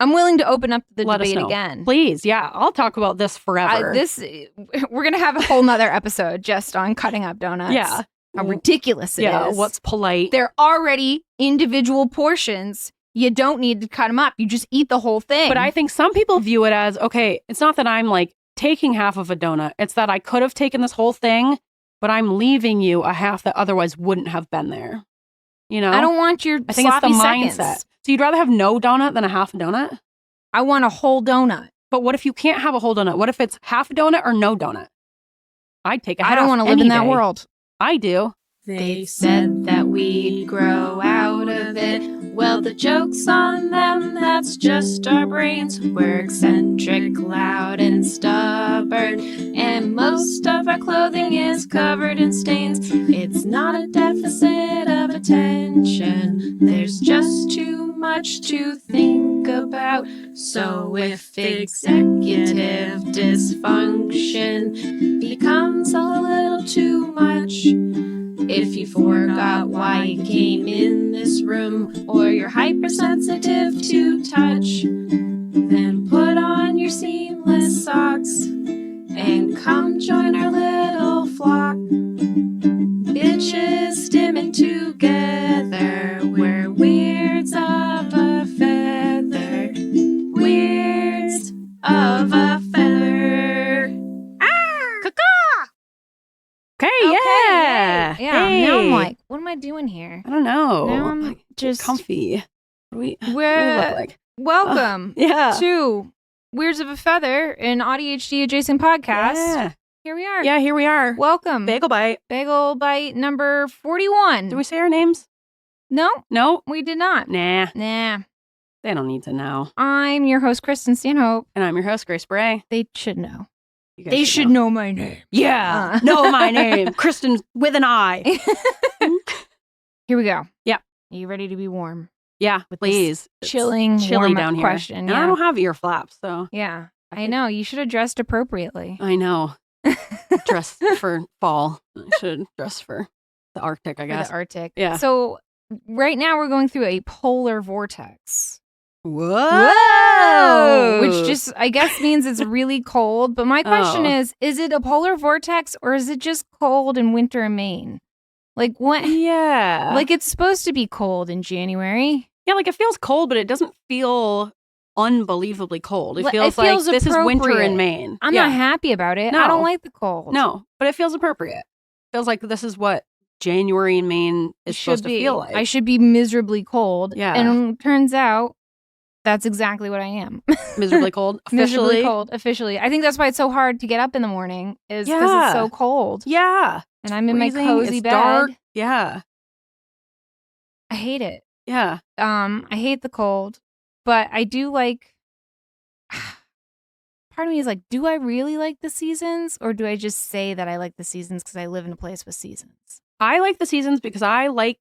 I'm willing to open up the Let us debate know. again. Please, yeah. I'll talk about this forever. We're going to have a whole nother episode just on cutting up donuts. Yeah. How ridiculous it is. Yeah, what's polite. They're already individual portions. You don't need to cut them up. You just eat the whole thing. But I think some people view it as, okay, it's not that I'm like taking half of a donut. It's that I could have taken this whole thing, but I'm leaving you a half that otherwise wouldn't have been there. You know? I don't want your I think it's the sloppy mindset. seconds. So you'd rather have no donut than a half a donut? I want a whole donut. But what if you can't have a whole donut? What if it's half a donut or no donut? I'd take a half. I don't want to live in that world. I do. They said that we'd grow out of it. Well, the joke's on them, that's just our brains. We're eccentric, loud, and stubborn. And most of our clothing is covered in stains. It's not a deficit of attention. There's just too much to think about. So if executive dysfunction becomes a little too much, if you forgot why you came in this room, or you're hypersensitive to touch, then put on your seamless socks and come join our little flock. Bitches stimming together, we're weirds of a feather. Weirds of a feather. Okay, Okay, yeah. Yeah. Hey. Now I'm like, what am I doing here? I don't know. Now I'm just comfy. What do we look like? Welcome Yeah. to Weirds of a Feather, an AuDHD-Adjacent podcast. Yeah. Here we are. Yeah, here we are. Welcome. Bagel Bite. Bagel Bite number 41. Did we say our names? No, No? we did not. Nah. Nah. They don't need to know. I'm your host, Kristin Stanhope. And I'm your host, Grace Bray. They should know. You guys They should know my name. Yeah. Know my name. Kristin with an I. Here we go. Yeah. Are you ready to be warm? Yeah, With please. This chilling, chilly warm-up down here. question. And Yeah. I don't have ear flaps, so. Yeah. I know. You should have dressed appropriately. I know. Dress for fall. I should dress for the Arctic, I For guess. the Arctic. Yeah. So right now we're going through a polar vortex. Whoa! Which just, I guess, means it's really cold. But my question Oh. is it a polar vortex or is it just cold in winter in Maine? Like what? Yeah. Like it's supposed to be cold in January. Yeah, like it feels cold, but it doesn't feel unbelievably cold. It It feels feels like this is winter appropriate. in Maine. I'm Yeah. not happy about it. I No. don't like the cold. No, but it feels appropriate. Feels like this is what January in Maine is supposed to feel like. I should be miserably cold. Yeah. And it turns out that's exactly what I am. Miserably cold. Miserably Officially. cold, officially. I think that's why it's so hard to get up in the morning is because Yeah. it's so cold. Yeah. And I'm in my Freezing, cozy it's bed. dark. Yeah. I hate it. Yeah. I hate the cold, but I do like part of me is like, do I really like the seasons or do I just say that I like the seasons because I live in a place with seasons? I like the seasons because I like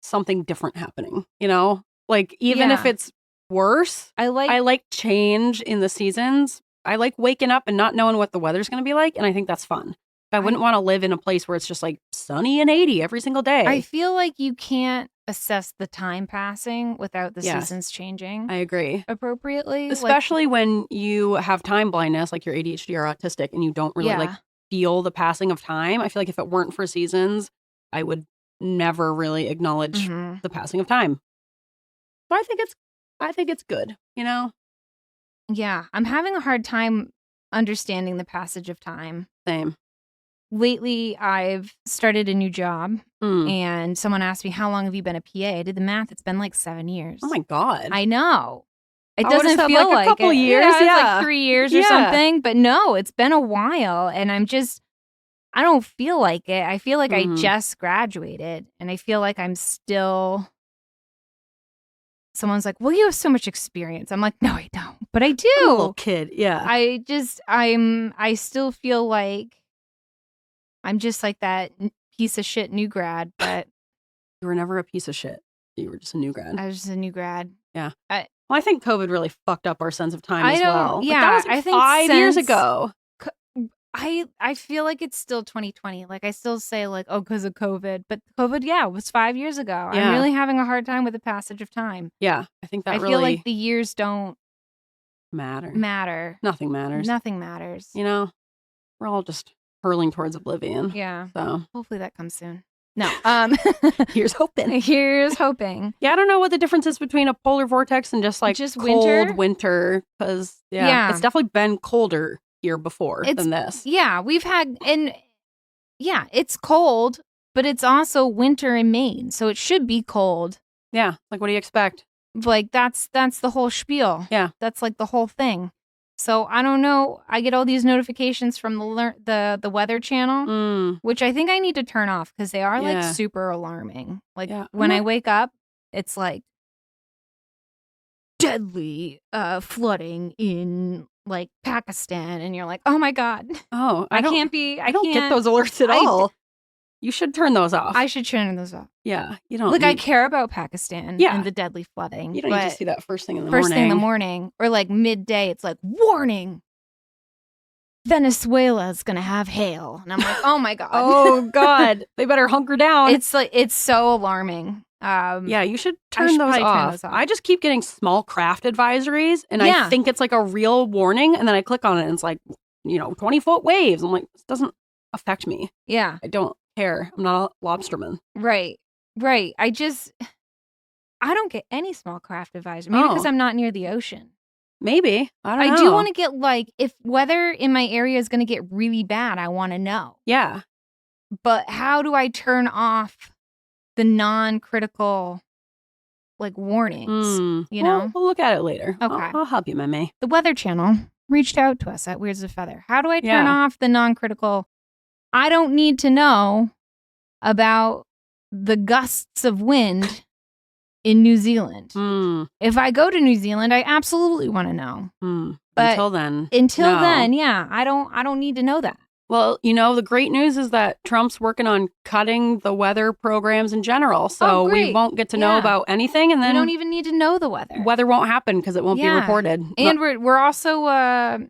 something different happening, you know? Like even Yeah. if it's worse, I like I like change in the seasons. I like waking up and not knowing what the weather's going to be like, and I think that's fun. I wouldn't want to live in a place where it's just like sunny and 80 every single day. I feel like you can't assess the time passing without the Yes. seasons changing I agree. appropriately. Especially when you have time blindness, like you're ADHD or autistic, and you don't really like feel the passing of time. I feel like if it weren't for seasons, I would never really acknowledge Mhm. the passing of time. So I think it's good, you know? Yeah, I'm having a hard time understanding the passage of time. Same. Lately, I've started a new job, Mm. and someone asked me, how long have you been a PA? I did the math. It's been like 7 years. Oh my God. I know. It I would've doesn't said, feel like, a like couple it. years, It's yeah. like 3 years or Yeah. something. But no, it's been a while, and I don't feel like it. I feel like Mhm. I just graduated, and I feel like I'm still... Someone's like, well, you have so much experience. I'm like, no, I don't. But I do. I'm a little kid, yeah. I still feel like I'm just like that piece of shit new grad, but You were never a piece of shit. You were just a new grad. I was just a new grad. Well, I think COVID really fucked up our sense of time I as don't- well. Like, yeah, that was like I think 5 years since- ago. I feel like it's still 2020. Like I still say like, oh, because of COVID. But COVID, yeah, was 5 years ago. Yeah. I'm really having a hard time with the passage of time. Yeah, I think that I really... feel like the years don't matter. Nothing Nothing matters. You know, we're all just hurling towards oblivion. Yeah. So hopefully that comes soon. No. Here's hoping. Here's hoping. Yeah, I don't know what the difference is between a polar vortex and just cold winter. Because it's definitely been colder here before than this. Yeah, we've had, and yeah, it's cold, but it's also winter in Maine, so it should be cold. Yeah, like what do you expect? Like that's the whole spiel. Yeah, that's like the whole thing. So I don't know. I get all these notifications from the Weather Channel, which I think I need to turn off because they are like super alarming. Like when I wake up, it's like deadly flooding in like Pakistan, and you're like, oh my god. Oh, I don't get those alerts at all. You should turn those off. I should turn those off. Yeah, you don't. Like I care about Pakistan and the deadly flooding. You don't need to see that first thing in the morning. First thing in the morning, or like midday. It's like warning. Venezuela's gonna have hail, and I'm like, oh my god. Oh god, they better hunker down. It's so alarming. Yeah, you should turn those off. I just keep getting small craft advisories, and I think it's like a real warning, and then I click on it, and it's like 20-foot waves. I'm like, this doesn't affect me. Yeah, I don't care. I'm not a lobsterman. Right. I don't get any small craft advisory. Maybe because I'm not near the ocean. Maybe. I don't know. I do want to get like, if weather in my area is going to get really bad, I want to know. Yeah. But how do I turn off the non-critical like warnings? We'll look at it later. Okay. I'll help you, Mimi. The Weather Channel reached out to us at Weirds of Feather. How do I turn off the non-critical? I don't need to know about the gusts of wind in New Zealand. If I go to New Zealand, I absolutely want to know. But until then, I don't need to know that. Well, the great news is that Trump's working on cutting the weather programs in general, so we won't get to know about anything, and then we don't even need to know the weather. Weather won't happen because it won't be reported. And we're also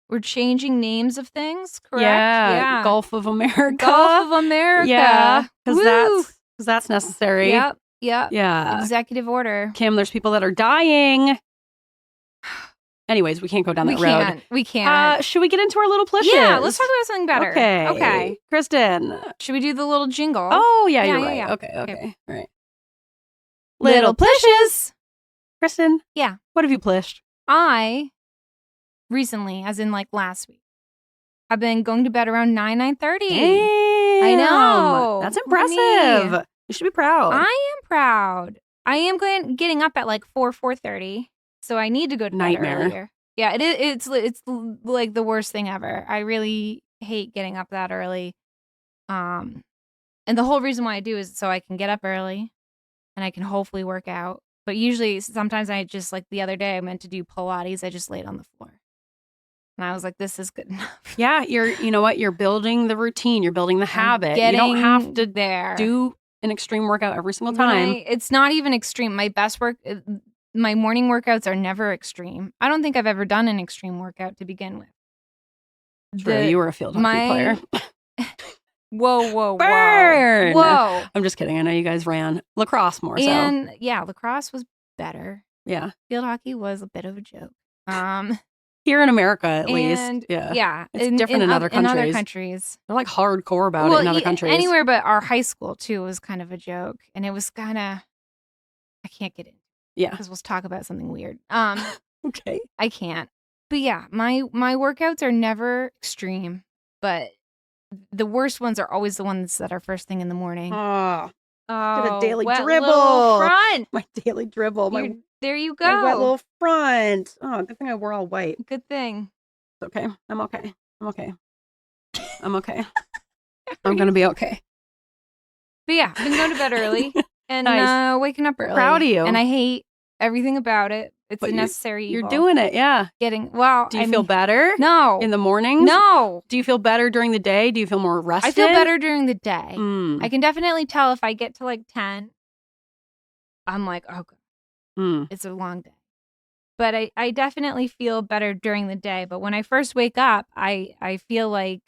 we're changing names of things, correct? Yeah. Gulf of America. Yeah, because that's necessary. Yep. Yeah. Executive order. Kim, there's people that are dying. Anyways, we can't go down that road. We can't. Should we get into our little plishes? Yeah, let's talk about something better. Okay. Kristin. Should we do the little jingle? Oh, yeah, you're right. Yeah. Okay. All right. Little plishes. Kristin. Yeah. What have you plished? I recently, as in like last week, I've been going to bed around 9:30. I know. That's impressive. You should be proud. I am proud. I am getting up at like 4:30. So I need to go to bed earlier. Yeah, it's like the worst thing ever. I really hate getting up that early. And the whole reason why I do is so I can get up early and I can hopefully work out. But usually sometimes I just, like the other day I meant to do Pilates, I just laid on the floor. And I was like, this is good enough. Yeah, you know what? You're building the routine, you're building the habit. You don't have to do an extreme workout every single time. It's not even extreme. My morning workouts are never extreme. I don't think I've ever done an extreme workout to begin with. True, you were a field hockey player. Whoa. Burn! Whoa. I'm just kidding. I know you guys ran lacrosse more so. And yeah, lacrosse was better. Yeah. Field hockey was a bit of a joke. Here in America, at least. Yeah. It's different in other countries. In other countries. They're like hardcore about it in other countries. Anywhere but our high school, too, was kind of a joke. And it was kind of, I can't get in. Yeah. Because we'll talk about something weird. Okay. I can't. But yeah, my workouts are never extreme. But the worst ones are always the ones that are first thing in the morning. Get a daily dribble. Little front. My daily dribble. There you go. My wet little front. Oh, good thing I wore all white. Good thing. It's okay. I'm okay. I'm okay. I'm going to be okay. But yeah, I've been going to bed early and nice. Waking up early. Proud of you. And I hate everything about it. It's a necessary evil. You're doing it, yeah. Do you feel better? No. In the mornings? No. Do you feel better during the day? Do you feel more rested? I feel better during the day. I can definitely tell if I get to like 10, I'm like, oh, God. It's a long day. But I definitely feel better during the day. But when I first wake up, I feel like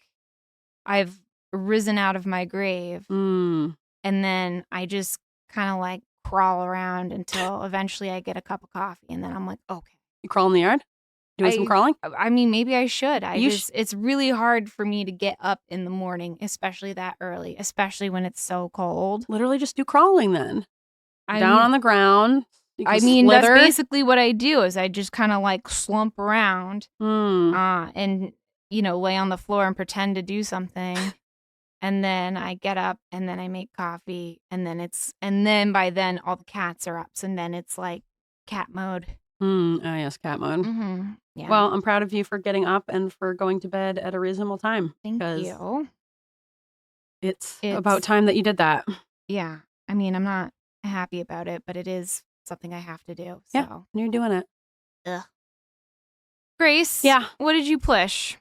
I've risen out of my grave. And then I just kind of like crawl around until eventually I get a cup of coffee, and then I'm like, okay. You crawl in the yard? Doing some crawling? I mean, maybe I should. You It's really hard for me to get up in the morning, especially that early, especially when it's so cold. Literally just do crawling then. Down on the ground. I mean, that's basically what I do is I just kind of like slump around and, you know, lay on the floor and pretend to do something. And then I get up and then I make coffee and then by then all the cats are up. So then it's like cat mode. Oh, yes, cat mode. Mm-hmm. Yeah. Well, I'm proud of you for getting up and for going to bed at a reasonable time. Thank you. It's about time that you did that. Yeah. I mean, I'm not happy about it, but it is something I have to do. So. Yeah, you're doing it. Ugh. Grace, what did you push?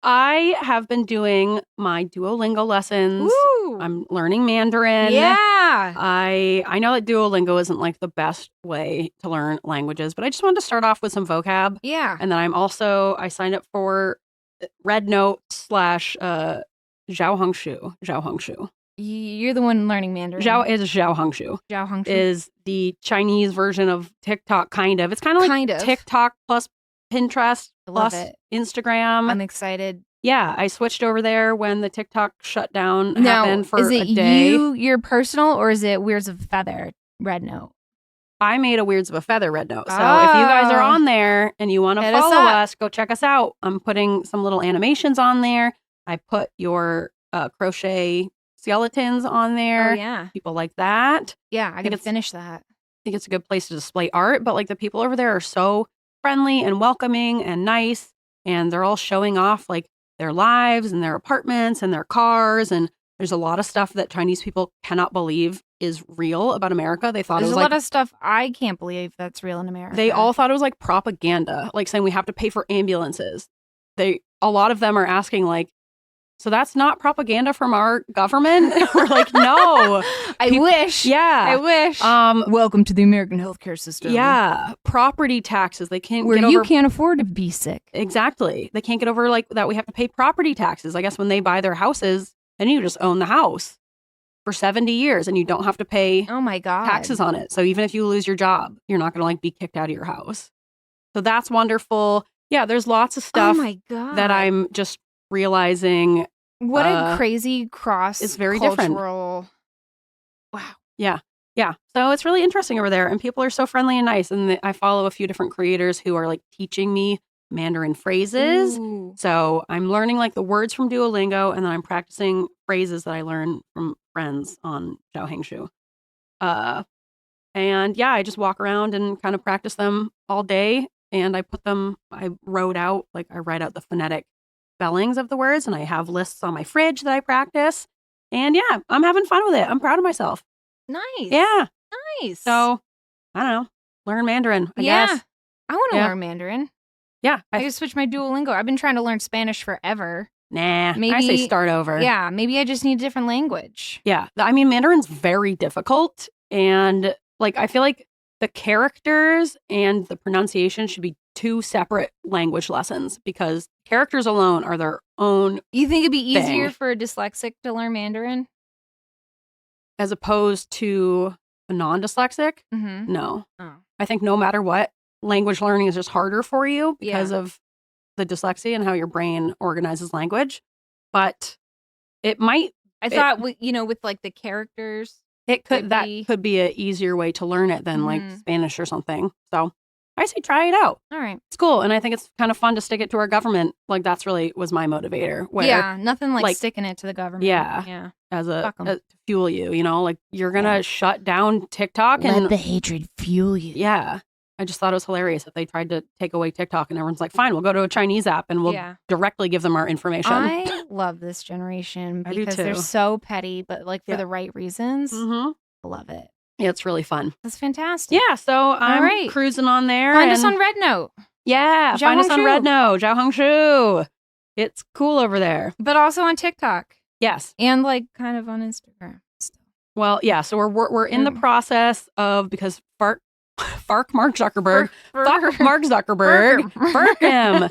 I have been doing my Duolingo lessons. Woo! I'm learning Mandarin. Yeah. I know that Duolingo isn't like the best way to learn languages, but I just wanted to start off with some vocab. Yeah. And then I signed up for Red Note / Zhao Hongshu. You're the one learning Mandarin. Zhao Hongshu. Zhao Hongshu Is the Chinese version of TikTok, kind of. It's kind of like TikTok plus Pinterest plus Instagram. I'm excited. Yeah, I switched over there when the TikTok shutdown happened for a day. Is it your personal or is it Weirds of a Feather Red Note? I made a Weirds of a Feather Red Note. So if you guys are on there and you want to follow us, go check us out. I'm putting some little animations on there. I put your crochet skeletons on there. Oh, yeah. People like that. Yeah, I gotta finish that. I think it's a good place to display art, but like the people over there are so friendly and welcoming and nice, and they're all showing off like their lives and their apartments and their cars, and there's a lot of stuff that Chinese people cannot believe is real about America. They thought there's it was a lot of stuff I can't believe that's real in America. They all thought it was like propaganda, like saying we have to pay for ambulances. A lot of them are asking like, so that's not propaganda from our government? We're like, no. I wish. Yeah. I wish. Welcome to the American healthcare system. Yeah. Property taxes. They can't Where you can't afford to be sick. Exactly. They can't get over like that we have to pay property taxes. I guess when they buy their houses, then you just own the house for 70 years and you don't have to pay taxes on it. So even if you lose your job, you're not going to like be kicked out of your house. So that's wonderful. Yeah, there's lots of stuff that I'm just realizing. What a crazy cross. It's very different. Wow. Yeah. Yeah. So it's really interesting over there. And people are so friendly and nice. And I follow a few different creators who are like teaching me Mandarin phrases. Ooh. So I'm learning like the words from Duolingo and then I'm practicing phrases that I learn from friends on Zhao Hongshu. And yeah, I just walk around and kind of practice them all day. And I write out the phonetic spellings of the words and I have lists on my fridge that I practice. And yeah, I'm having fun with it. I'm proud of myself. Nice. Yeah. Nice. So, I don't know. Learn Mandarin, I guess. I want to learn Mandarin. Yeah. I just switched my Duolingo. I've been trying to learn Spanish forever. Nah, maybe, I say start over. Yeah, maybe I just need a different language. Yeah. I mean, Mandarin's very difficult. And like, I feel like the characters and the pronunciation should be two separate language lessons because characters alone are their own. You think it'd be easier for a dyslexic to learn Mandarin? As opposed to a non-dyslexic? Mm-hmm. No. Oh. I think no matter what, language learning is just harder for you because of the dyslexia and how your brain organizes language. But it might. I thought, with like the characters. Could be an easier way to learn it than like Spanish or something. So I say try it out. All right. It's cool. And I think it's kind of fun to stick it to our government. Like that's really was my motivator. Where, nothing like sticking it to the government. Yeah. As to fuel you, like you're going to shut down TikTok. Let the hatred fuel you. Yeah. I just thought it was hilarious that they tried to take away TikTok and everyone's like, fine, we'll go to a Chinese app and we'll directly give them our information. I love this generation because they're so petty, but like for the right reasons. Mm-hmm. I love it. Yeah, it's really fun. That's fantastic. Yeah, so I'm cruising on there. Find us on Red Note. Yeah, find us on Red Note, Zhao Hongshu. It's cool over there. But also on TikTok. Yes. And like kind of on Instagram still. Well, yeah, so we're in the process of, because Mark Zuckerberg. Fuck Mark Zuckerberg. Fuck him.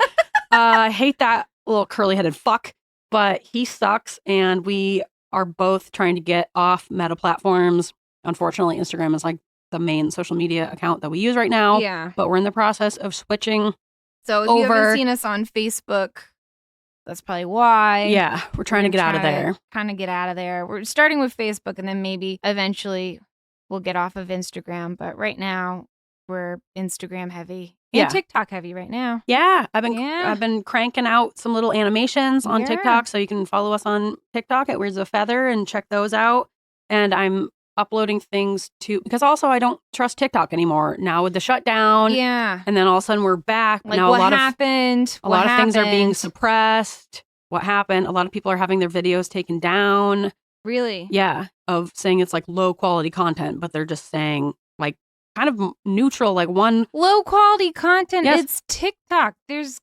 I hate that little curly-headed fuck, but he sucks, and we are both trying to get off Meta platforms. Unfortunately, Instagram is like the main social media account that we use right now. Yeah. But we're in the process of switching So if you haven't seen us on Facebook, that's probably why. Yeah, we're trying to get out of there. Kind of get out of there. We're starting with Facebook, and then maybe eventually we'll get off of Instagram. But right now, we're Instagram heavy and TikTok heavy right now. Yeah, I've been cranking out some little animations on TikTok, so you can follow us on TikTok at Weirds of a Feather and check those out. And I'm uploading things to, because also I don't trust TikTok anymore now with the shutdown. Yeah. And then all of a sudden we're back. Like now what happened? A lot of things are being suppressed. What happened? A lot of people are having their videos taken down. Really? Yeah. Of saying it's like low quality content, but they're just saying like kind of neutral, like one. Low quality content. Yes. It's TikTok. It's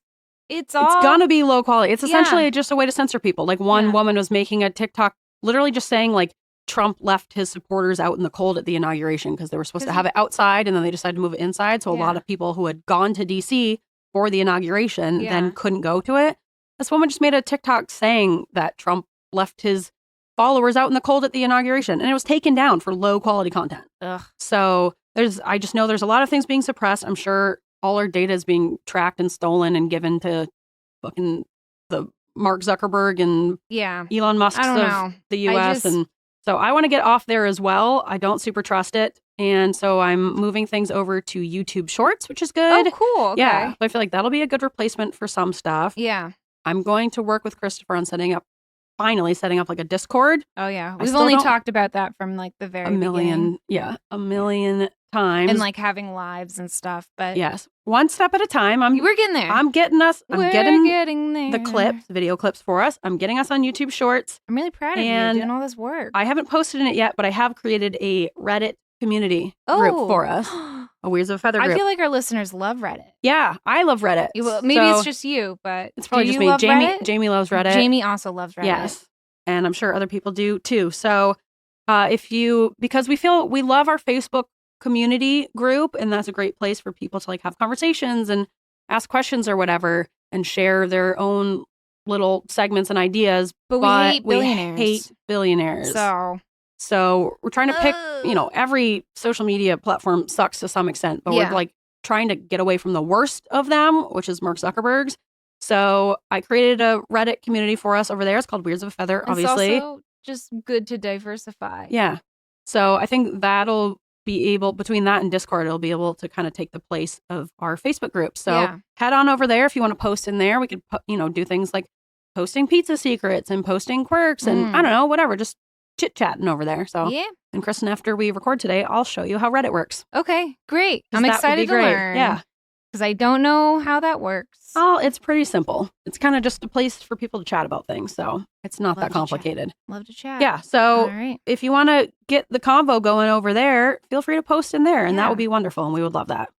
gonna be low quality. It's essentially just a way to censor people. Like one woman was making a TikTok literally just saying like, Trump left his supporters out in the cold at the inauguration because they were supposed to have it outside and then they decided to move it inside. So a lot of people who had gone to DC for the inauguration then couldn't go to it. This woman just made a TikTok saying that Trump left his followers out in the cold at the inauguration, and it was taken down for low quality content. Ugh. So I just know there's a lot of things being suppressed. I'm sure all our data is being tracked and stolen and given to fucking the Mark Zuckerberg and Elon Musk of the US. And so I want to get off there as well. I don't super trust it. And so I'm moving things over to YouTube Shorts, which is good. Oh, cool. Okay. Yeah. But I feel like that'll be a good replacement for some stuff. Yeah. I'm going to work with Christopher on finally setting up like a Discord. Oh, yeah. We've only talked about that from like the very beginning. Yeah. A million times. And like having lives and stuff. But yes. One step at a time. We're getting there. I'm getting there. The clips, video clips for us. I'm getting us on YouTube Shorts. I'm really proud of you doing all this work. I haven't posted in it yet, but I have created a Reddit community group for us. A Weirds of a Feather group. I feel like our listeners love Reddit. Yeah, I love Reddit. Maybe it's just you, but it's probably just me. Jamie loves Reddit. Jamie also loves Reddit. Yes, and I'm sure other people do too. So because we love our Facebook community group, and that's a great place for people to like have conversations and ask questions or whatever and share their own little segments and ideas. But we hate billionaires. So we're trying to pick, every social media platform sucks to some extent, but we're like trying to get away from the worst of them, which is Mark Zuckerberg's. So I created a Reddit community for us over there. It's called Weirds of a Feather, obviously. It's also just good to diversify. Yeah. So I think that'll be able, between that and Discord, it'll be able to kind of take the place of our Facebook group. So head on over there if you want to post in there. We could, do things like posting pizza secrets and posting quirks and I don't know, whatever, just chit-chatting over there. So and Kristin, after we record today, I'll show you how Reddit works. Okay, great. I'm excited to learn. Yeah. Because I don't know how that works. Oh, it's pretty simple. It's kind of just a place for people to chat about things. So it's not that complicated. Love to chat. Yeah. So if you want to get the convo going over there, feel free to post in there and that would be wonderful. And we would love that.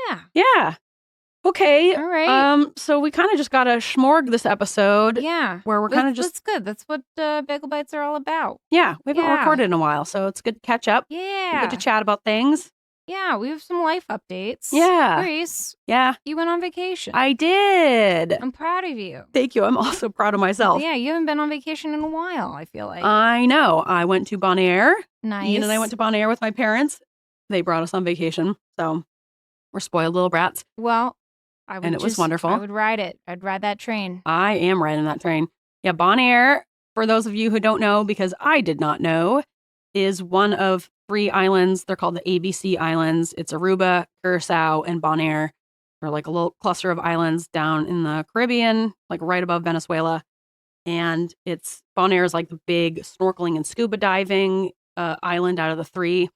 Yeah. Yeah. Okay. All right. So we kind of just got a schmorg this episode. Yeah. Where we're kind of just. That's good. That's what Bagel Bites are all about. Yeah. We haven't recorded in a while, so it's good to catch up. Yeah. Good to chat about things. Yeah. We have some life updates. Yeah. Grace. Yeah. You went on vacation. I did. I'm proud of you. Thank you. I'm also proud of myself. Yeah. You haven't been on vacation in a while, I feel like. I know. I went to Bonaire. Nice. Ian and I went to Bonaire with my parents. They brought us on vacation. So we're spoiled little brats. Well. And it was wonderful. I would ride it. I'd ride that train. I am riding that train. Yeah, Bonaire, for those of you who don't know, because I did not know, is one of 3 islands. They're called the ABC Islands. It's Aruba, Curacao, and Bonaire. They're like a little cluster of islands down in the Caribbean, like right above Venezuela. And Bonaire is like the big snorkeling and scuba diving island out of the 3.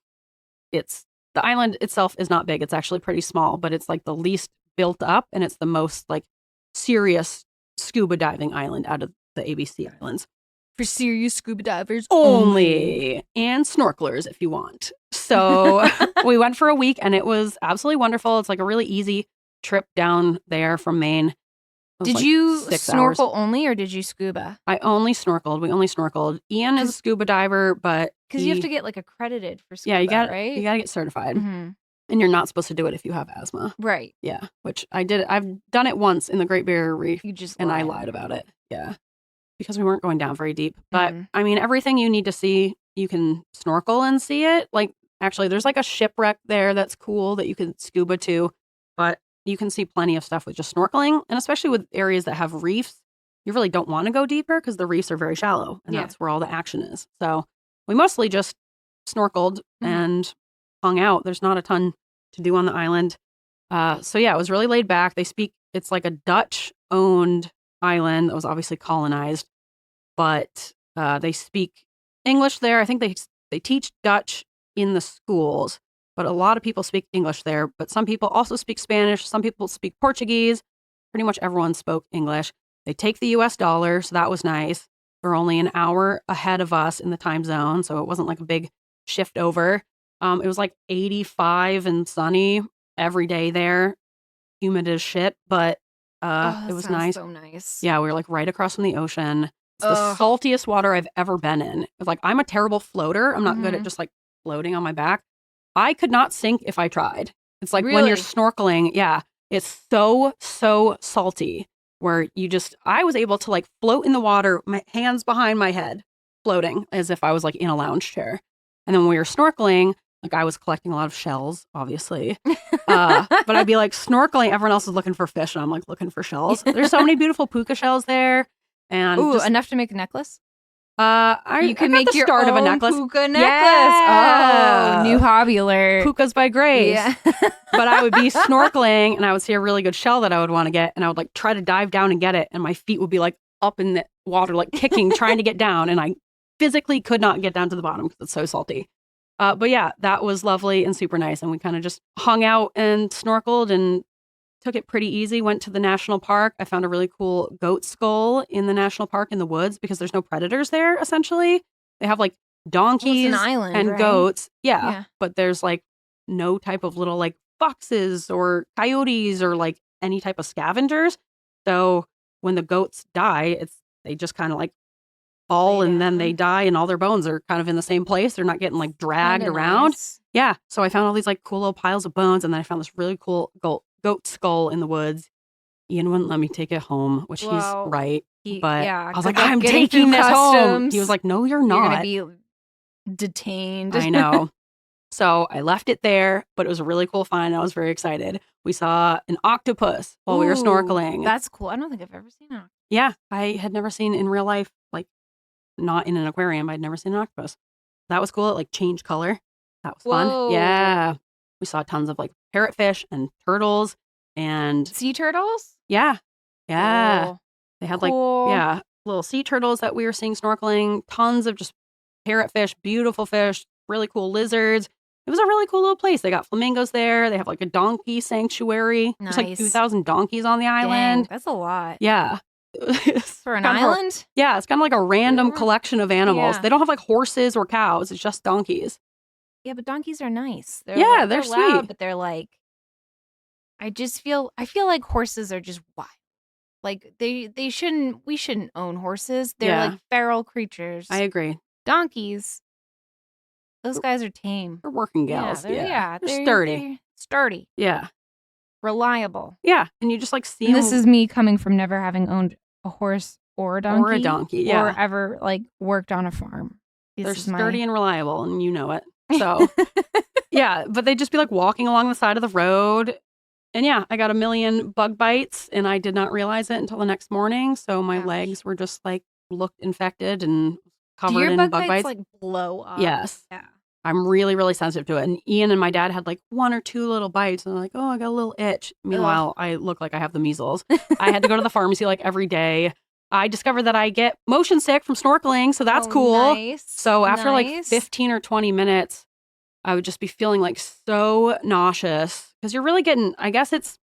The island itself is not big. It's actually pretty small, but it's like the least built up, and it's the most like serious scuba diving island out of the ABC Islands. For serious scuba divers only. And snorkelers if you want. So we went for a week and it was absolutely wonderful. It's like a really easy trip down there from Maine. Did you snorkel only or did you scuba? I only snorkeled. We only snorkeled. Ian is a scuba diver, but because you have to get like accredited for scuba, right? You got to get certified. Mm-hmm. And you're not supposed to do it if you have asthma. Right. Yeah, which I did. I've done it once in the Great Barrier Reef. I lied about it. Yeah. Because we weren't going down very deep. But I mean, everything you need to see, you can snorkel and see it. Like, actually, there's like a shipwreck there that's cool that you can scuba to. But you can see plenty of stuff with just snorkeling. And especially with areas that have reefs, you really don't want to go deeper because the reefs are very shallow. And that's where all the action is. So we mostly just snorkeled and hung out. There's not a ton to do on the island. So yeah, it was really laid back. It's like a Dutch-owned island that was obviously colonized, but they speak English there. I think they teach Dutch in the schools, but a lot of people speak English there. But some people also speak Spanish. Some people speak Portuguese. Pretty much everyone spoke English. They take the US dollar, so that was nice. They're only an hour ahead of us in the time zone, so it wasn't like a big shift over. It was like 85 and sunny every day there. Humid as shit, but it was nice. So nice. Yeah, we were like right across from the ocean. It's the saltiest water I've ever been in. It's like, I'm a terrible floater. I'm not good at just like floating on my back. I could not sink if I tried. It's like when you're snorkeling, it's so salty where I was able to like float in the water, my hands behind my head, floating as if I was like in a lounge chair. And then when we were snorkeling, like I was collecting a lot of shells, obviously. But I'd be like snorkeling. Everyone else is looking for fish and I'm like looking for shells. There's so many beautiful puka shells there. And enough to make a necklace? You can make your start own of a necklace. Puka necklace. Yes. Oh, new hobby alert. Pukas by Grace. Yeah. But I would be snorkeling and I would see a really good shell that I would want to get. And I would like try to dive down and get it. And my feet would be like up in the water, like kicking, trying to get down. And I physically could not get down to the bottom because it's so salty. But yeah, that was lovely and super nice. And we kind of just hung out and snorkeled and took it pretty easy. Went to the national park. I found a really cool goat skull in the national park in the woods because there's no predators there, essentially. They have like donkeys and goats. Yeah. But there's like no type of little like foxes or coyotes or like any type of scavengers. So when the goats die, they just kind of like fall and then they die and all their bones are kind of in the same place. They're not getting like dragged around. Nice. Yeah. So I found all these like cool little piles of bones and then I found this really cool goat skull in the woods. Ian wouldn't let me take it home, which he's right. But I was like, I'm taking this home. He was like, no, you're not. You're going to be detained. I know. So I left it there, but it was a really cool find. I was very excited. We saw an octopus while we were snorkeling. That's cool. I don't think I've ever seen an octopus. Yeah. I had never seen in real life, like not in an aquarium. I'd never seen an octopus. That was cool. It like changed color. That was fun. Yeah. We saw tons of like parrotfish and turtles and sea turtles. Yeah. Cool. They had like little sea turtles that we were seeing snorkeling. Tons of just parrotfish, beautiful fish, really cool lizards. It was a really cool little place. They got flamingos there. They have like a donkey sanctuary. Nice. There's like 2,000 donkeys on the island. Dang, that's a lot. Yeah. For an island? It's kind of like a random collection of animals. Yeah. They don't have like horses or cows. It's just donkeys. Yeah, but donkeys are nice. They're sweet. Loud, sweet. but they're like, I feel like horses are just wild. Like we shouldn't own horses. They're like feral creatures. I agree. Donkeys, those guys are tame. They're working gals. They're sturdy. They're sturdy. Yeah. Reliable. Yeah. And you just like see them. This is me coming from never having owned a horse or a donkey. Or a donkey, yeah. Or ever like worked on a farm. They're sturdy and reliable and you know it. So yeah, but they'd just be like walking along the side of the road. And yeah, I got a million bug bites and I did not realize it until the next morning. So my legs were just like looked infected and covered in bug bites. Like blow up? Yes. Yeah. I'm really, really sensitive to it. And Ian and my dad had like 1 or 2 little bites and they're like, oh, I got a little itch. Meanwhile, I look like I have the measles. I had to go to the pharmacy like every day. I discovered that I get motion sick from snorkeling. So that's cool. Nice. So after like 15 or 20 minutes, I would just be feeling like so nauseous because you're really getting, I guess it's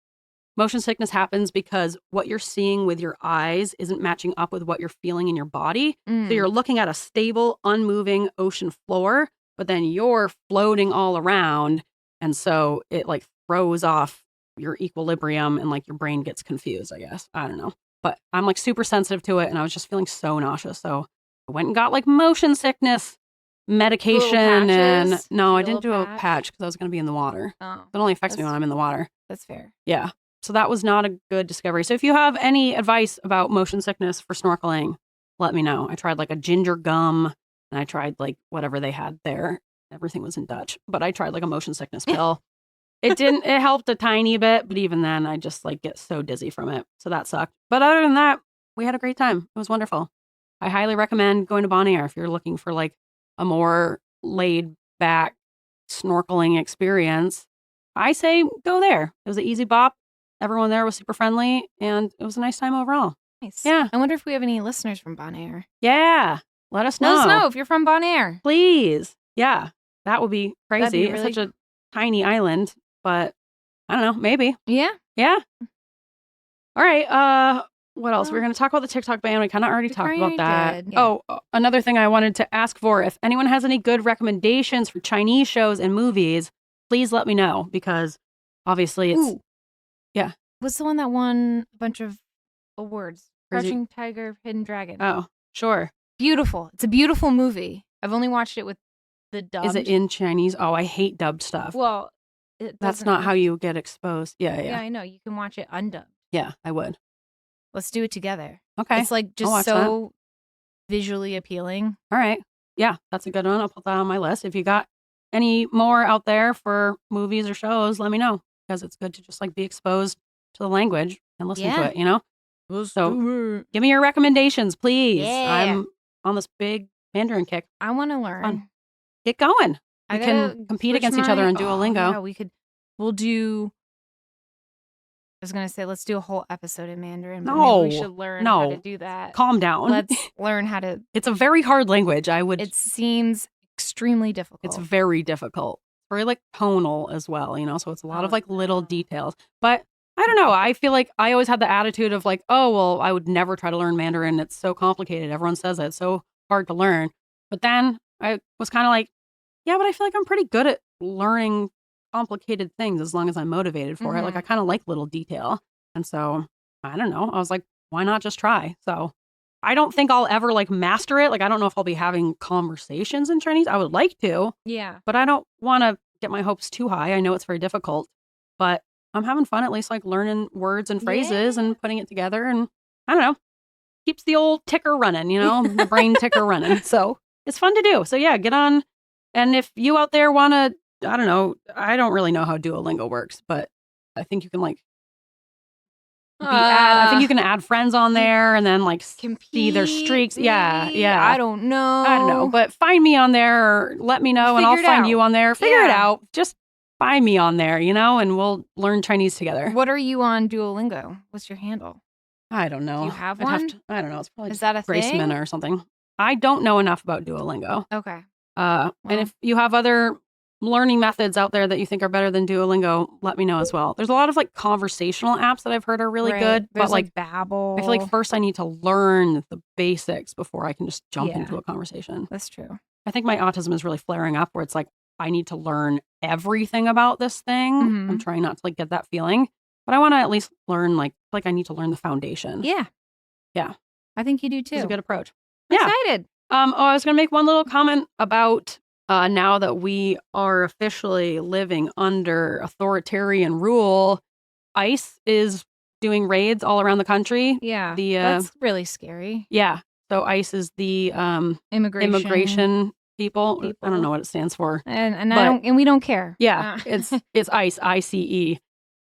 motion sickness happens because what you're seeing with your eyes isn't matching up with what you're feeling in your body. So you're looking at a stable, unmoving ocean floor, but then you're floating all around. And so it like throws off your equilibrium and like your brain gets confused, I guess. I don't know. But I'm like super sensitive to it and I was just feeling so nauseous. So I went and got like motion sickness medication and no, I didn't do a patch because I was going to be in the water. Oh, it only affects me when I'm in the water. That's fair. Yeah. So that was not a good discovery. So if you have any advice about motion sickness for snorkeling, let me know. I tried like a ginger gum and I tried like whatever they had there. Everything was in Dutch, but I tried like a motion sickness pill. It helped a tiny bit, but even then I just like get so dizzy from it. So that sucked. But other than that, we had a great time. It was wonderful. I highly recommend going to Bonaire if you're looking for like a more laid back snorkeling experience. I say go there. It was an easy bop. Everyone there was super friendly and it was a nice time overall. Nice. Yeah. I wonder if we have any listeners from Bonaire. Yeah. Let us know. Let us know if you're from Bonaire. Please. Yeah. That would be crazy. Really... It's such a tiny island, but I don't know. Maybe. Yeah. Yeah. All right. What else? We're going to talk about the TikTok ban. We kind of already talked about that. Yeah. Oh, another thing I wanted to ask for, if anyone has any good recommendations for Chinese shows and movies, please let me know because obviously it's... Ooh. Yeah. What's the one that won a bunch of awards? Crouching Tiger, Hidden Dragon. Oh, sure. Beautiful. It's a beautiful movie. I've only watched it with the dubbed. Is it in Chinese? Oh, I hate dubbed stuff. Well, that's not how you get exposed. Yeah. Yeah, I know. You can watch it undubbed. Yeah, I would. Let's do it together. Okay. It's like just so visually appealing. All right. Yeah, that's a good one. I'll put that on my list. If you got any more out there for movies or shows, let me know because it's good to just like be exposed to the language and listen to it, you know? So give me your recommendations, please. Yeah. I'm on this big Mandarin kick. I want to learn. Fun. Get going. We can compete against each other on Duolingo. Yeah, we'll do... I was going to say, let's do a whole episode in Mandarin. But maybe we should learn how to do that. Calm down. Let's learn how to... It's a very hard language. It seems extremely difficult. It's very difficult. Very like tonal as well, you know? So it's a lot of like little details. But I don't know. I feel like I always had the attitude of like, oh, well, I would never try to learn Mandarin. It's so complicated. Everyone says it. It's so hard to learn. But then I was kind of like, yeah, but I feel like I'm pretty good at learning complicated things as long as I'm motivated for it. Like I kind of like little detail. And so I don't know. I was like, why not just try? So I don't think I'll ever like master it. Like I don't know if I'll be having conversations in Chinese. I would like to. Yeah. But I don't want to get my hopes too high. I know it's very difficult. But I'm having fun at least like learning words and phrases and putting it together. And I don't know. Keeps the old ticker running, you know, the brain ticker running. So it's fun to do. So yeah, get on. And if you out there want to, I don't know. I don't really know how Duolingo works, but I think you can like I think you can add friends on there and then like see their streaks. Yeah. I don't know. But find me on there or let me know and I'll find you on there. Figure it out. Just find me on there, you know, and we'll learn Chinese together. What are you on Duolingo? What's your handle? I don't know. Do you have one? I don't know. It's probably Is that a Grace thing? Minna or something. I don't know enough about Duolingo. Okay. And if you have other learning methods out there that you think are better than Duolingo, let me know as well. There's a lot of like conversational apps that I've heard are really good. There's but like Bagel. I feel like first I need to learn the basics before I can just jump into a conversation. That's true. I think my autism is really flaring up where it's like I need to learn everything about this thing. I'm trying not to like get that feeling. But I want to at least learn like I need to learn the foundation. Yeah. Yeah. I think you do too. It's a good approach. I'm excited. I was going to make one little comment about now that we are officially living under authoritarian rule, ICE is doing raids all around the country. Yeah. That's really scary. Yeah. So ICE is the immigration people. I don't know what it stands for. And we don't care. Yeah. It's ICE, ICE.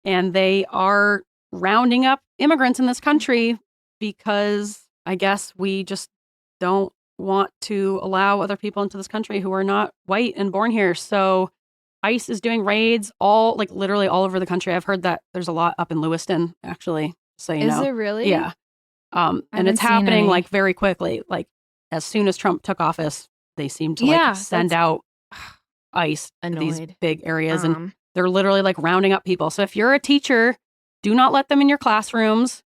And they are rounding up immigrants in this country because I guess we just don't want to allow other people into this country who are not white and born here. So ICE is doing raids literally all over the country. I've heard that there's a lot up in Lewiston, actually. So you know. Is it really? Yeah. And it's happening like very quickly. Like as soon as Trump took office, they seem to send out ICE to these big areas and they're literally like rounding up people. So if you're a teacher, do not let them in your classrooms.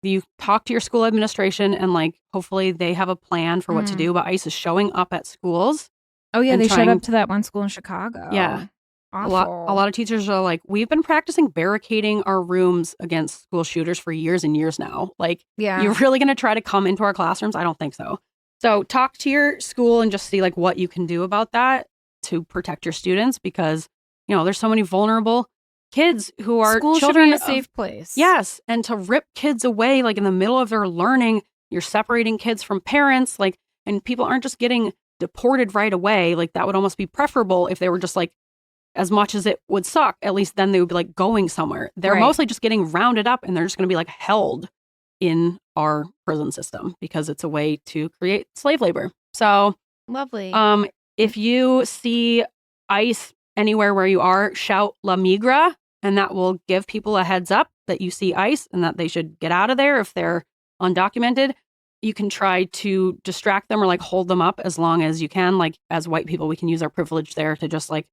You talk to your school administration and like hopefully they have a plan for what to do. But ICE is showing up at schools. Oh yeah, they showed up to that one school in Chicago. Yeah, awful. A lot of teachers are like, we've been practicing barricading our rooms against school shooters for years and years now. Like, you're really going to try to come into our classrooms? I don't think so. So talk to your school and just see like what you can do about that to protect your students because you know there's so many vulnerable kids who are School children should be a safe place. Yes. And to rip kids away, like in the middle of their learning, you're separating kids from parents, like, and people aren't just getting deported right away. Like that would almost be preferable if they were just like as much as it would suck, at least then they would be like going somewhere. They're mostly just getting rounded up and they're just going to be like held in our prison system because it's a way to create slave labor. So lovely. If you see ice anywhere where you are, shout La Migra, and that will give people a heads up that you see ice and that they should get out of there if they're undocumented. You can try to distract them or like hold them up as long as you can. Like as white people, we can use our privilege there to just like,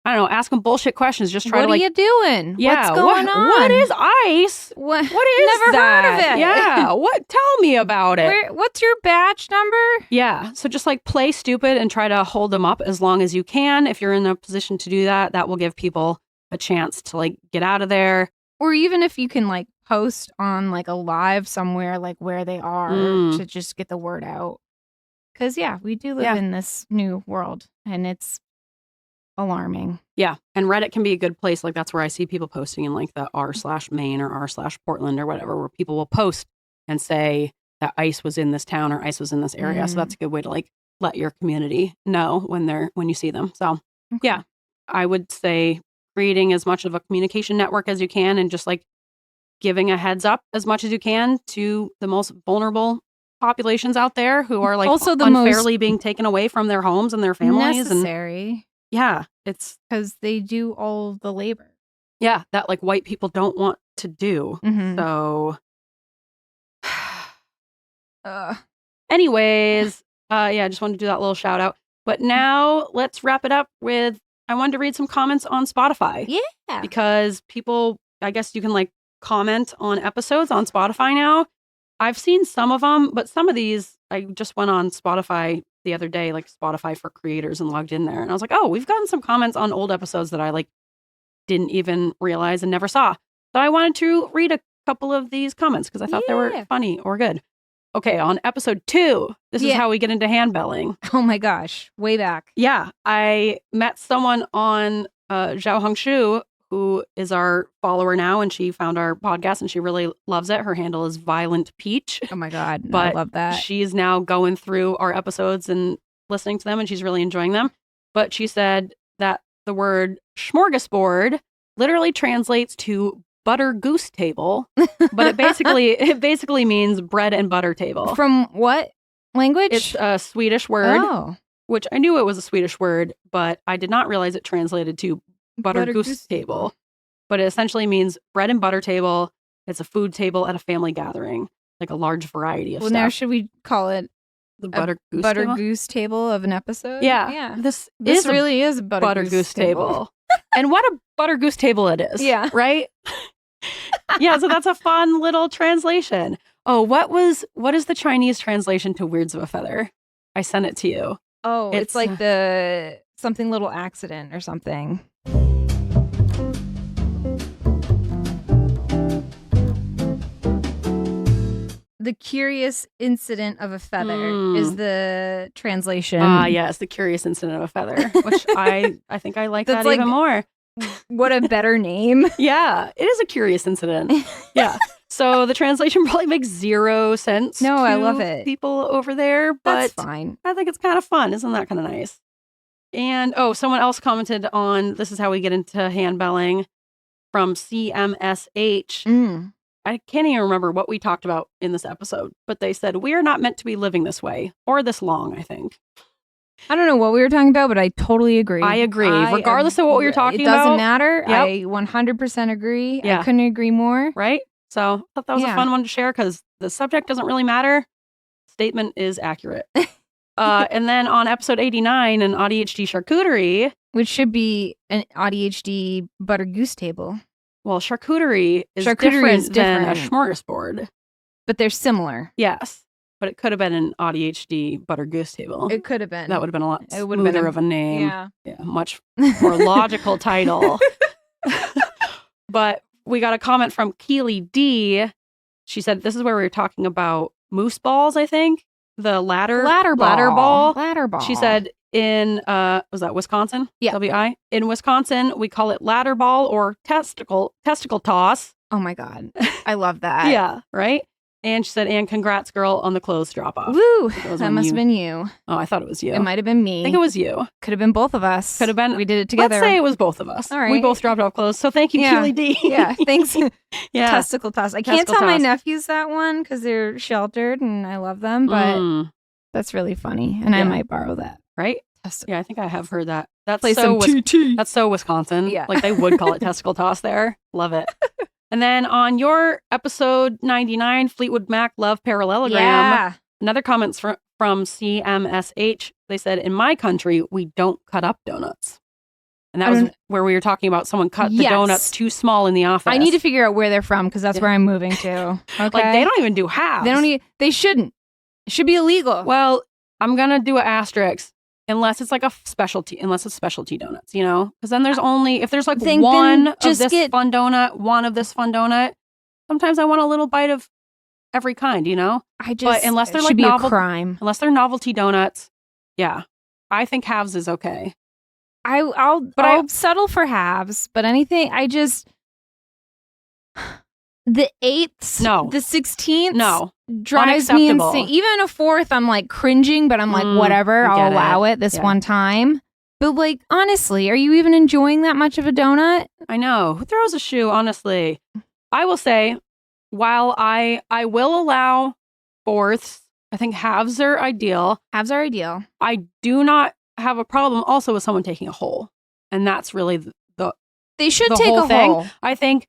I don't know, ask them bullshit questions. Just try to like. What are you doing? Yeah, what's going on? What is ice? What is Never that? heard of it. Yeah. Tell me about it. What's your batch number? Yeah. So just like play stupid and try to hold them up as long as you can. If you're in a position to do that, that will give people a chance to like get out of there. Or even if you can like post on like a live somewhere like where they are to just get the word out. Because yeah, we do live in this new world and it's alarming. Yeah. And Reddit can be a good place. Like that's where I see people posting in like the r/Maine or r/Portland or whatever, where people will post and say that ice was in this town or ice was in this area. So that's a good way to like let your community know when you see them. So yeah, I would say creating as much of a communication network as you can and just like giving a heads up as much as you can to the most vulnerable populations out there who are like also unfairly being taken away from their homes and their families. Necessary. Yeah, it's because they do all the labor. Yeah, that like white people don't want to do. So, anyways, I just wanted to do that little shout out. But now let's wrap it up with I wanted to read some comments on Spotify. Yeah, because people, I guess you can like comment on episodes on Spotify now. I've seen some of them, but some of these I just went on Spotify the other day, like Spotify for creators, and logged in there. And I was like, oh, we've gotten some comments on old episodes that I like didn't even realize and never saw. So I wanted to read a couple of these comments because I thought they were funny or good. Okay, on episode 2, this is how we get into handbelling. Oh my gosh, way back. Yeah, I met someone on Zhao Hongshu who is our follower now, and she found our podcast and she really loves it. Her handle is Violent Peach. Oh my God, but I love that. She's now going through our episodes and listening to them, and she's really enjoying them. But she said that the word smorgasbord literally translates to butter goose table, but it basically means bread and butter table. From what language? It's a Swedish word, which I knew it was a Swedish word, but I did not realize it translated to butter goose table. But it essentially means bread and butter table. It's a food table at a family gathering, like a large variety of stuff. Well, now should we call it the butter goose table of an episode? Yeah. This really is a butter goose table. And what a butter goose table it is. Yeah. Right? Yeah, so that's a fun little translation. Oh, what is the Chinese translation to Weirds of a Feather? I sent it to you. Oh, it's like the something little accident or something. The curious incident of a feather is the translation. Yes, the curious incident of a feather, which I think I like that even more. What a better name. Yeah, it is a curious incident. Yeah. So the translation probably makes 0 sense. No, I love it. People over there, but that's fine. I think it's kind of fun. Isn't that kind of nice? And someone else commented on this is how we get into handbelling from CMSH. I can't even remember what we talked about in this episode, but they said, we are not meant to be living this way or this long, I think. I don't know what we were talking about, but I totally agree. I agree. Regardless of what we were talking about. It doesn't matter. Yep. I 100% agree. Yeah. I couldn't agree more. Right? So I thought that was a fun one to share because the subject doesn't really matter. Statement is accurate. And then on episode 89, an AuDHD charcuterie. Which should be an AuDHD butter goose table. Well, charcuterie is different than a smorgasbord. But they're similar. Yes. But it could have been an AuDHD butter goose table. It could have been. That would have been a lot smoother of a name. Yeah. Much more logical title. But we got a comment from Keely D. She said, this is where we were talking about moose balls, I think. The ladder ball. She said in, was that Wisconsin? Yeah. WI? In Wisconsin, we call it ladder ball or testicle toss. Oh my God. I love that. Yeah, right? And she said, and congrats, girl, on the clothes drop-off. Woo! That must have been you. Oh, I thought it was you. It might have been me. I think it was you. Could have been both of us. Could have been. We did it together. Let's say it was both of us. All right. We both dropped off clothes. So thank you, Keely D. Yeah, thanks. Yeah. Testicle toss. I can't tell my nephews that one because they're sheltered and I love them, but that's really funny. And I might borrow that. Right? Testicle. Yeah, I think I have heard that. That's Play so some TT. That's so Wisconsin. Yeah. Like they would call it testicle toss there. Love it. And then on your episode 99, Fleetwood Mac Love Parallelogram, another comments from CMSH. They said, in my country, we don't cut up donuts. And that was where we were talking about someone cut the donuts too small in the office. I need to figure out where they're from because that's where I'm moving to. Okay? Like they don't even do halves. They shouldn't. It should be illegal. Well, I'm going to do an asterisk. Unless it's like a specialty, unless it's specialty donuts, you know? Because then there's only, if there's like one of this fun donut, one of this fun donut, sometimes I want a little bite of every kind, you know? But unless they're like a crime. Unless they're novelty donuts, yeah. I think halves is okay. I'll settle for halves, but anything, the 8ths, the 16ths, drives me insane. Even a 4th, I'm like cringing, but I'm like, whatever, I'll allow it this one time. But like, honestly, are you even enjoying that much of a donut? I know. Who throws a shoe, honestly? I will say, while I will allow 4ths, I think halves are ideal. Halves are ideal. I do not have a problem also with someone taking a whole. And that's really they should take a thing. whole. I think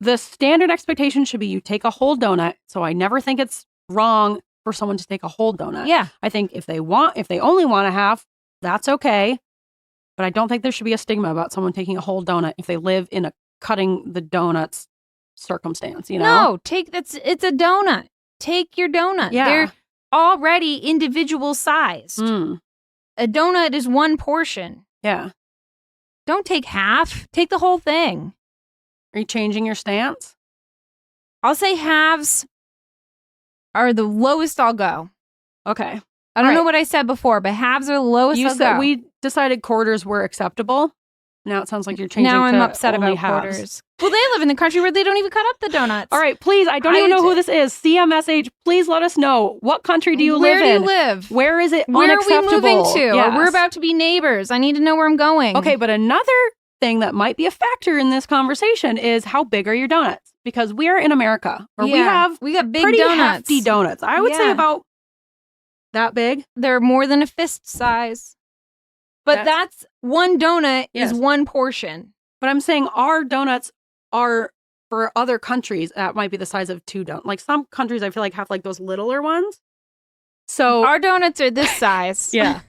the standard expectation should be you take a whole donut. So I never think it's wrong for someone to take a whole donut. Yeah. I think if they only want a half, that's okay. But I don't think there should be a stigma about someone taking a whole donut if they live in a cutting the donuts circumstance, you know? No, it's a donut. Take your donut. Yeah. They're already individual sized. A donut is one portion. Yeah. Don't take half. Take the whole thing. Are you changing your stance? I'll say halves are the lowest I'll go. Okay. I don't know what I said before, but halves are the lowest I'll go. We decided quarters were acceptable. Now it sounds like you're changing Now I'm to upset only about halves. quarters. Well, they live in the country where they don't even cut up the donuts. All right, please. I don't even know who this is. CMSH, please let us know. What country do you live in? Where do you live? Where is it Where unacceptable? are we moving to? Yes. We're about to be neighbors. I need to know where I'm going. Okay, but another thing that might be a factor in this conversation is how big are your donuts? Because we are in America, where we got big pretty donuts. hefty donuts. I would say about that big. They're more than a fist size. But that's one donut is one portion. But I'm saying our donuts are, for other countries, that might be the size of 2 donuts. Like some countries I feel like have like those littler ones. So our donuts are this size. Yeah.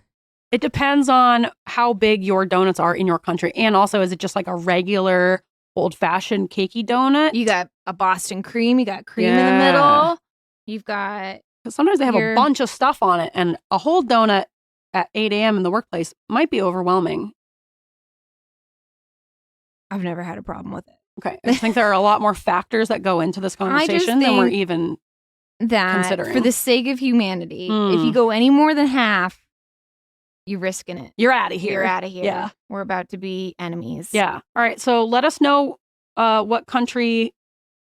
It depends on how big your donuts are in your country. And also, is it just like a regular old-fashioned cakey donut? You got a Boston cream. You got cream in the middle. You've got... Because sometimes they have a bunch of stuff on it. And a whole donut at 8 a.m. in the workplace might be overwhelming. I've never had a problem with it. Okay. I think there are a lot more factors that go into this conversation than we're even considering. For the sake of humanity, if you go any more than half, you're risking it. You're out of here. You're out of here. Yeah. We're about to be enemies. Yeah. All right. So let us know what country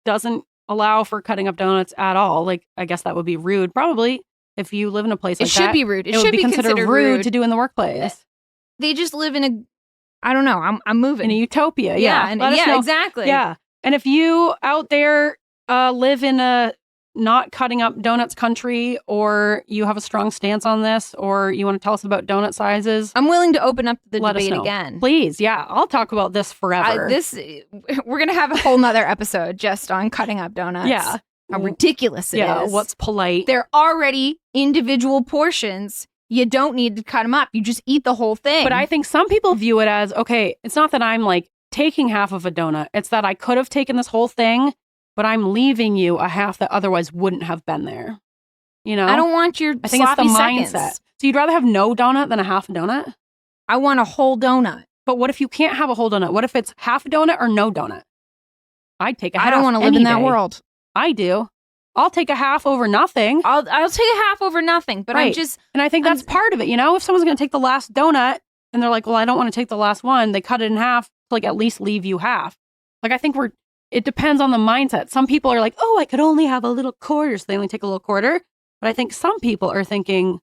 doesn't allow for cutting up donuts at all. Like, I guess that would be rude. Probably if you live in a place like that. It should be rude. It should would be considered rude to do in the workplace. They just live in a, I don't know. I'm moving. In a utopia. Yeah. Exactly. Yeah. And if you out there live in a not cutting up donuts country, or you have a strong stance on this, or you want to tell us about donut sizes, I'm willing to open up the debate again. Please. Yeah. I'll talk about this forever. We're going to have a whole nother episode just on cutting up donuts. Yeah. How ridiculous it is. What's polite. They're already individual portions. You don't need to cut them up. You just eat the whole thing. But I think some people view it as, okay, it's not that I'm like taking half of a donut. It's that I could have taken this whole thing, but I'm leaving you a half that otherwise wouldn't have been there. You know? I don't want your I think it's the seconds. mindset. So you'd rather have no donut than a half a donut? I want a whole donut. But what if you can't have a whole donut? What if it's half a donut or no donut? I'd take a half. I don't want to live in that world. I do. I'll take a half over nothing. I'll take a half over nothing, but right. And I think that's part of it, you know? If someone's going to take the last donut and they're like, well, I don't want to take the last one, they cut it in half to like at least leave you half. Like, I think we're it depends on the mindset. Some people are like, oh, I could only have a little quarter, so they only take a little quarter. But I think some people are thinking,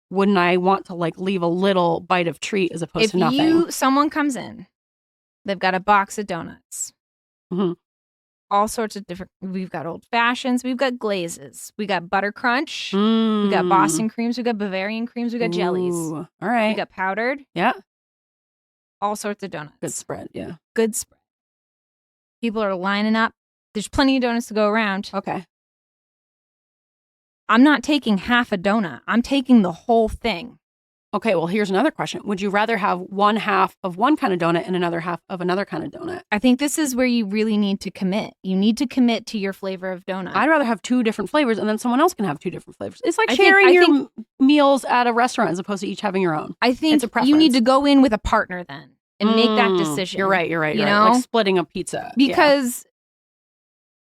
wouldn't I want to like leave a little bite of treat as opposed to nothing? If someone comes in, they've got a box of donuts. Mm-hmm. All sorts of different, we've got old fashions, we've got glazes, we got butter crunch, we got Boston creams, we got Bavarian creams, we got jellies. All right. We got powdered. Yeah. All sorts of donuts. Good spread, yeah. Good spread. People are lining up. There's plenty of donuts to go around. Okay. I'm not taking half a donut. I'm taking the whole thing. Okay, well, here's another question. Would you rather have one half of one kind of donut and another half of another kind of donut? I think this is where you really need to commit. You need to commit to your flavor of donut. I'd rather have 2 different flavors and then someone else can have 2 different flavors. It's like sharing your meals at a restaurant as opposed to each having your own. I think you need to go in with a partner then and make that decision. You're right. You know? Like splitting a pizza. Because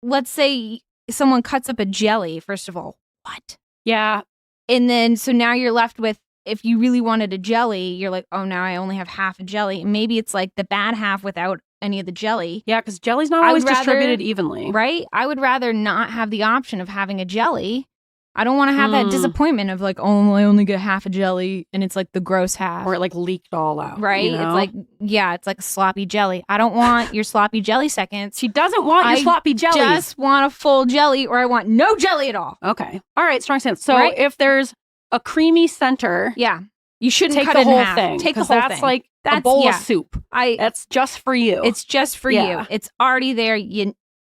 let's say someone cuts up a jelly, first of all. What? Yeah. And then, so now you're left with, if you really wanted a jelly, you're like, oh, now I only have half a jelly. Maybe it's like the bad half without any of the jelly. Yeah, because jelly's not always distributed evenly. Right? I would rather not have the option of having a jelly. I don't want to have that disappointment of like, oh, I only get half a jelly and it's like the gross half. Or it like leaked all out. Right? You know? It's like, yeah, it's like a sloppy jelly. I don't want your sloppy jelly seconds. She doesn't want your sloppy jelly. I just want a full jelly or I want no jelly at all. Okay. All right. Strong stance. So if there's a creamy center. Yeah. You shouldn't take cut the it in whole half. thing. Take the whole that's thing. Like a bowl of soup. That's just for you. It's just for you. It's already there.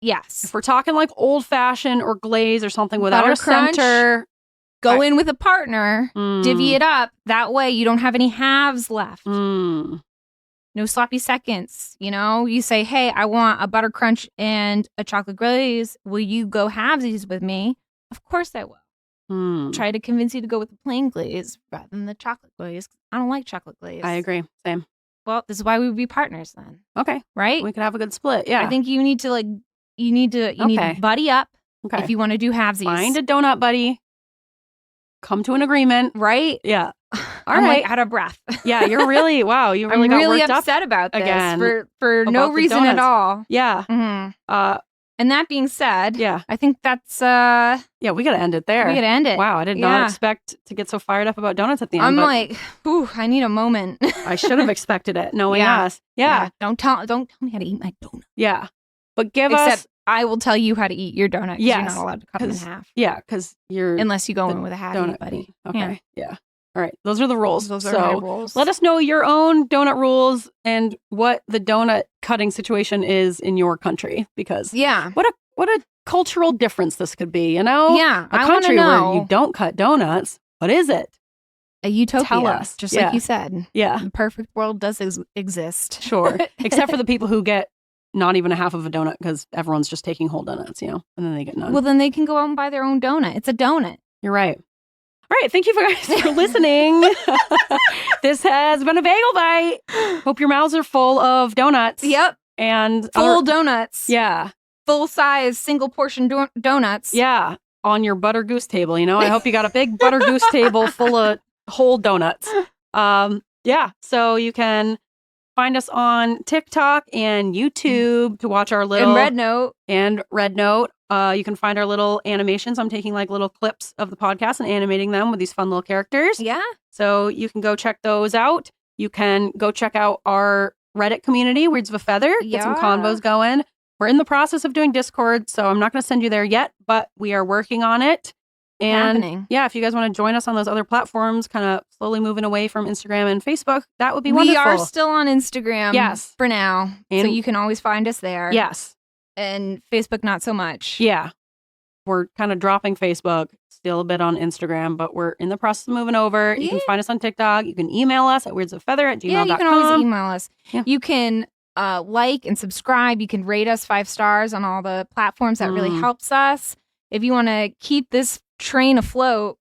Yes. If we're talking like old fashioned or glaze or something without butter a crunch, center. Go in with a partner. Divvy it up. That way you don't have any halves left. No sloppy seconds. You know, you say, hey, I want a butter crunch and a chocolate glaze. Will you go halvesies with me? Of course I will. Try to convince you to go with the plain glaze rather than the chocolate glaze. I don't like chocolate glaze. I agree. Same. Well, this is why we would be partners then. Okay. Right? We could have a good split. Yeah. I think you need to need to buddy up if you want to do halvesies. Find a donut buddy. Come to an agreement. Right? Yeah. I'm like out of breath. Yeah, you're really, wow. You really got really worked upset about this again for no reason at all. Yeah. Mm-hmm. And that being said, I think that's yeah, we gotta end it there. We gotta end it. Wow, I did not expect to get so fired up about donuts at the end. I'm like, ooh, I need a moment. I should have expected it, knowing us. Yeah. Don't tell me how to eat my donut. Yeah. But Except I will tell you how to eat your donut. Yes. You're not allowed to cut them in half. Yeah, because you're unless you go in with a half donut buddy. Okay. Yeah. All right. Those are the rules. Those are my rules. Let us know your own donut rules and what the donut cutting situation is in your country. Because what a cultural difference this could be, you know? Yeah. A country where you don't cut donuts. What is it? A utopia. Tell us. Just like you said. Yeah. The perfect world does exist. Sure. Except for the people who get not even a half of a donut because everyone's just taking whole donuts, you know? And then they get none. Well, then they can go out and buy their own donut. It's a donut. You're right. All right. Thank you guys for listening. This has been a Bagel Bite. Hope your mouths are full of donuts. Yep. And full donuts. Yeah. Full size, single portion donuts. Yeah. On your butter goose table, you know? I hope you got a big butter goose table full of whole donuts. Yeah. So you can find us on TikTok and YouTube to watch our little... And Red Note. You can find our little animations. I'm taking like little clips of the podcast and animating them with these fun little characters. Yeah. So you can go check those out. You can go check out our Reddit community, Weirds of a Feather. Get some convos going. We're in the process of doing Discord, so I'm not going to send you there yet, but we are working on it. And yeah, if you guys want to join us on those other platforms, kind of slowly moving away from Instagram and Facebook, that would be wonderful. We are still on Instagram for now, so you can always find us there. Yes. And Facebook, not so much. Yeah. We're kind of dropping Facebook, still a bit on Instagram, but we're in the process of moving over. You can find us on TikTok. You can email us at weirdsofeather@gmail.com. Yeah, you can always email us. Yeah. You can like and subscribe. You can rate us 5 stars on all the platforms. That really helps us. If you want to keep this train afloat,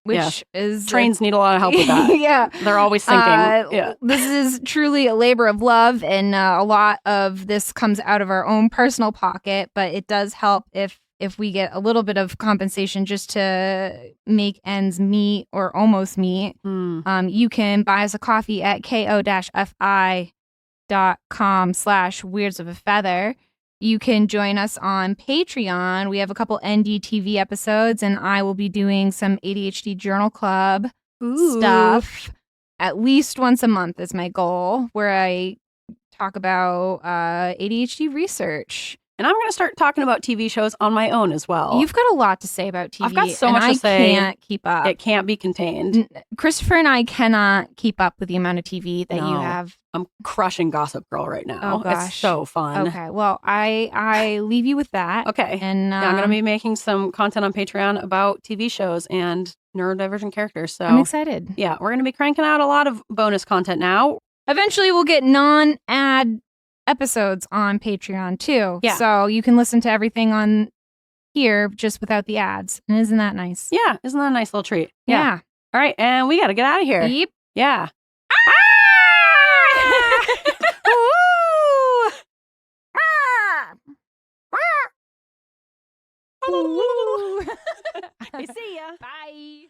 which is... Trains need a lot of help with that. Yeah. They're always sinking. This is truly a labor of love, and a lot of this comes out of our own personal pocket, but it does help if we get a little bit of compensation just to make ends meet or almost meet. You can buy us a coffee at ko-fi.com/weirds of a feather. You can join us on Patreon. We have a couple NDTV episodes, and I will be doing some ADHD Journal Club stuff. At least once a month is my goal, where I talk about ADHD research. And I'm going to start talking about TV shows on my own as well. You've got a lot to say about TV. I've got so much to say. I can't keep up. It can't be contained. Christopher and I cannot keep up with the amount of TV that you have. I'm crushing Gossip Girl right now. Oh, gosh. It's so fun. Okay. Well, I leave you with that. Okay. And I'm going to be making some content on Patreon about TV shows and neurodivergent characters. So I'm excited. Yeah, we're going to be cranking out a lot of bonus content now. Eventually, we'll get non-ad episodes on Patreon too. Yeah. So you can listen to everything on here just without the ads. And isn't that nice? Yeah. Isn't that a nice little treat? Yeah. All right. And we got to get out of here. Yep. Yeah. Ooh. I see ya. Bye.